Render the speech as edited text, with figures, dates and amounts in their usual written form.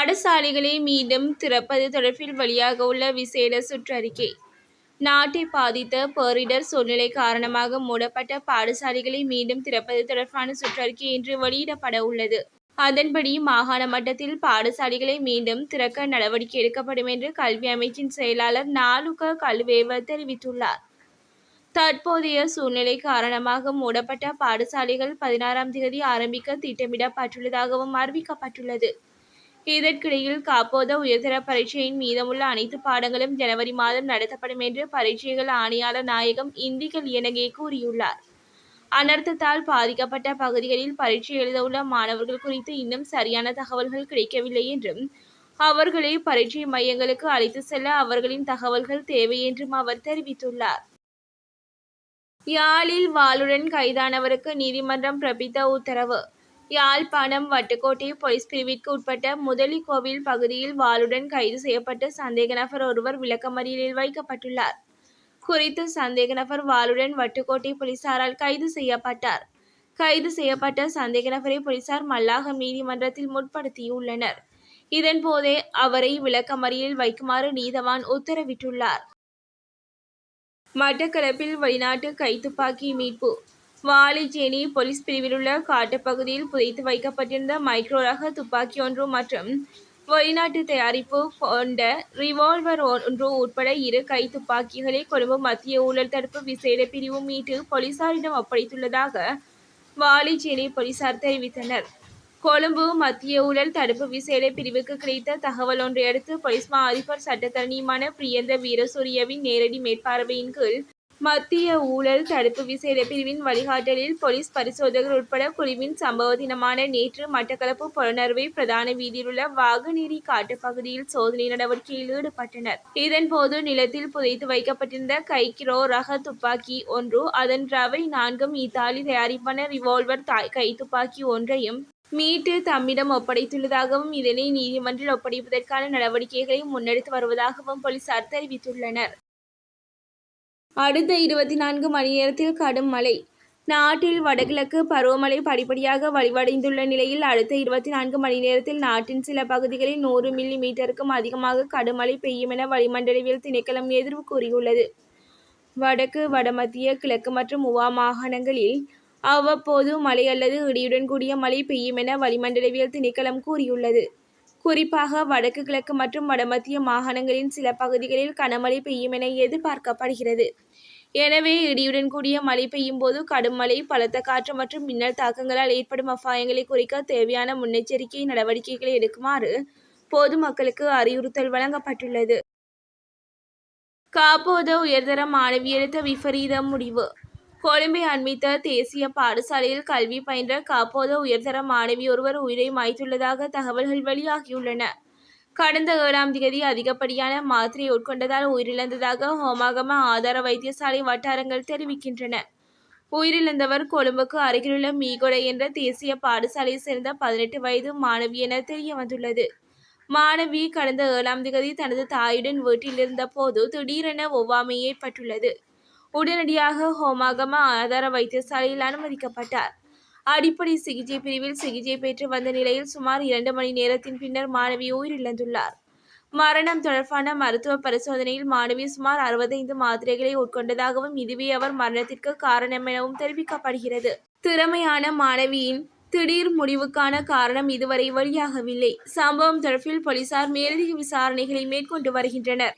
பாடசாலைகளை மீண்டும் திறப்பது தொடர்பில் வெளியாக உள்ள விசேட சுற்றறிக்கை. நாட்டை பாதித்த பேரிடர் சூழ்நிலை காரணமாக மூடப்பட்ட பாடசாலைகளை மீண்டும் திறப்பது தொடர்பான சுற்றறிக்கை இன்று வெளியிடப்பட உள்ளது. அதன்படி மாகாண மட்டத்தில் பாடசாலைகளை மீண்டும் திறக்க நடவடிக்கை எடுக்கப்படும் என்று கல்வி அமைச்சின் செயலாளர் நாலுக கலுவேவ தெரிவித்துள்ளார். தற்போதைய சூழ்நிலை காரணமாக மூடப்பட்ட பாடசாலைகள் 16ஆம் தேதி ஆரம்பிக்க திட்டமிடப்பட்டுள்ளதாகவும் அறிவிக்கப்பட்டுள்ளது. இதற்கிடையில் காப்போத உயர்தர பரீட்சையின் மீதமுள்ள அனைத்து பாடங்களும் ஜனவரி மாதம் நடத்தப்படும் என்று பரீட்சைகள் ஆணையாளர் நாயகம் இந்திகல் இயனகே கூறியுள்ளார். அனர்த்தத்தால் பாதிக்கப்பட்ட பகுதிகளில் பரீட்சை எழுதவுள்ள மாணவர்கள் குறித்து இன்னும் சரியான தகவல்கள் கிடைக்கவில்லை என்றும் அவர்களை பரீட்சை மையங்களுக்கு அழைத்து செல்ல அவர்களின் தகவல்கள் தேவை என்றும் அவர் தெரிவித்துள்ளார். யாழில் வாளுடன் கைதானவருக்கு நீதிமன்றம் பிறப்பித்த உத்தரவு. யாழ்ப்பாணம் வட்டுக்கோட்டை போலீஸ் பிரிவிற்கு உட்பட்ட முதலிகோவில் பகுதியில் வாளுடன் கைது செய்யப்பட்ட சந்தேக நபர் ஒருவர் விளக்கமறியலில் வைக்கப்பட்டுள்ளார். குறித்த சந்தேக நபர் வாளுடன் வட்டுக்கோட்டை போலீசாரால் கைது செய்யப்பட்டார். கைது செய்யப்பட்ட சந்தேக நபரை போலீசார் மல்லாகம் நீதிமன்றத்தில் முற்படுத்தியுள்ளனர். இதன்போதே அவரை விளக்கமறியலில் வைக்குமாறு நீதவான் உத்தரவிட்டுள்ளார். மட்டக்களப்பில் வெளிநாட்டு கைத்துப்பாக்கி மீட்பு. வாழைச்சேனை போலீஸ் பிரிவிலுள்ள காட்டுப்பகுதியில் புதைத்து வைக்கப்பட்டிருந்த மைக்ரோ ரக துப்பாக்கி ஒன்று மற்றும் வெளிநாட்டு தயாரிப்பு கொண்ட ரிவால்வர் ஒன்று உட்பட 2 கைத்துப்பாக்கிகளை கொழும்பு மத்திய ஊழல் தடுப்பு விசேட பிரிவு மீட்டு போலீசாரிடம் ஒப்படைத்துள்ளதாக வாழைச்சேனை போலீசார் தெரிவித்தனர். கொழும்பு மத்திய ஊழல் தடுப்பு விசேட பிரிவுக்கு கிடைத்த தகவல் ஒன்றை அடுத்து போலீஸ் மா அதிபர் சட்டத்தரணியுமான பிரியந்த வீரசூரியவின் நேரடி மேற்பார்வையின் கீழ் மத்திய ஊழல் தடுப்பு விசேட பிரிவின் வழிகாட்டலில் போலீஸ் பரிசோதகர் உட்பட குழுவின் சம்பவ தினமான நேற்று மட்டக்களப்பு புலனறுவை பிரதான வீதியிலுள்ள வாகனேரி காட்டுப்பகுதியில் சோதனை நடவடிக்கையில் ஈடுபட்டனர். இதன்போது நிலத்தில் புதைத்து வைக்கப்பட்டிருந்த கைக்கிரோ ரக துப்பாக்கி ஒன்று, அதன் ரவை 4 இத்தாலி தயாரிப்பான ரிவால்வர் கைத்துப்பாக்கி ஒன்றையும் மீட்டு தம்மிடம் ஒப்படைத்துள்ளதாகவும் இதனை நீதிமன்றில் ஒப்படைப்பதற்கான நடவடிக்கைகளை முன்னெடுத்து வருவதாகவும் போலீசார் தெரிவித்துள்ளனர். அடுத்த 24 மணி நேரத்தில் கடும் மழை. நாட்டில் வடகிழக்கு பருவமழை படிப்படியாக வலுவடைந்துள்ள நிலையில் அடுத்த 24 மணி நேரத்தில் நாட்டின் சில பகுதிகளில் 100 மில்லி மீட்டருக்கும் அதிகமாக கடும் மழை பெய்யும் என வளிமண்டலவியல் திணைக்களம் எதிர்வு கூறியுள்ளது. வடக்கு, வடமத்திய, கிழக்கு மற்றும் உவா மாகாணங்களில் அவ்வப்போது மழை அல்லது இடியுடன் கூடிய மழை பெய்யும் என வளிமண்டலவியல் திணைக்களம் கூறியுள்ளது. குறிப்பாக வடக்கு, கிழக்கு மற்றும் வடமத்திய மாகாணங்களின் சில பகுதிகளில் கனமழை பெய்யும் என எதிர்பார்க்கப்படுகிறது. எனவே இடியுடன் கூடிய மழை பெய்யும் போது கடும் மழை, பலத்த காற்று மற்றும் மின்னல் தாக்கங்களால் ஏற்படும் அபாயங்களை குறைக்க தேவையான முன்னெச்சரிக்கை நடவடிக்கைகளை எடுக்குமாறு பொதுமக்களுக்கு அறிவுறுத்தல் வழங்கப்பட்டுள்ளது. காப்போத உயர்தர மாணவி எடுத்த விபரீத முடிவு. கொழும்பை அண்மித்த தேசிய பாடசாலையில் கல்வி பயின்ற காப்போத உயர்தர மாணவி ஒருவர் உயிரை மாய்த்துள்ளதாக தகவல்கள் வெளியாகியுள்ளன. கடந்த 7ஆம் தேதி அதிகப்படியான மாத்திரை உட்கொண்டதால் உயிரிழந்ததாக ஹோமாகம ஆதார வைத்தியசாலை வட்டாரங்கள் தெரிவிக்கின்றன. உயிரிழந்தவர் கொழும்புக்கு அருகிலுள்ள மீகொடை என்ற தேசிய பாடசாலையை சேர்ந்த 18 வயது மாணவி என தெரியவந்துள்ளது. மாணவி கடந்த 7ஆம் தேதி தனது தாயுடன் வீட்டில் இருந்த போது திடீரென ஒவ்வாமை ஏற்பட்டுள்ளது. உடனடியாக ஹோமாகம ஆதார வைத்தியசாலையில் அனுமதிக்கப்பட்டார். அடிப்படை சிகிச்சை பிரிவில் சிகிச்சை பெற்று வந்த நிலையில் சுமார் 2 மணி நேரத்தின் பின்னர் மாணவி உயிரிழந்துள்ளார். மரணம் தொடர்பான மருத்துவ பரிசோதனையில் மாணவி சுமார் 65 மாத்திரைகளை உட்கொண்டதாகவும் இதுவே அவர் மரணத்திற்கு காரணம் எனவும் தெரிவிக்கப்படுகிறது. திறமையான மாணவியின் திடீர் முடிவுக்கான காரணம் இதுவரை வெளியாகவில்லை. சம்பவம் தொடர்பில் போலீசார் மேலதிக விசாரணைகளை மேற்கொண்டு வருகின்றனர்.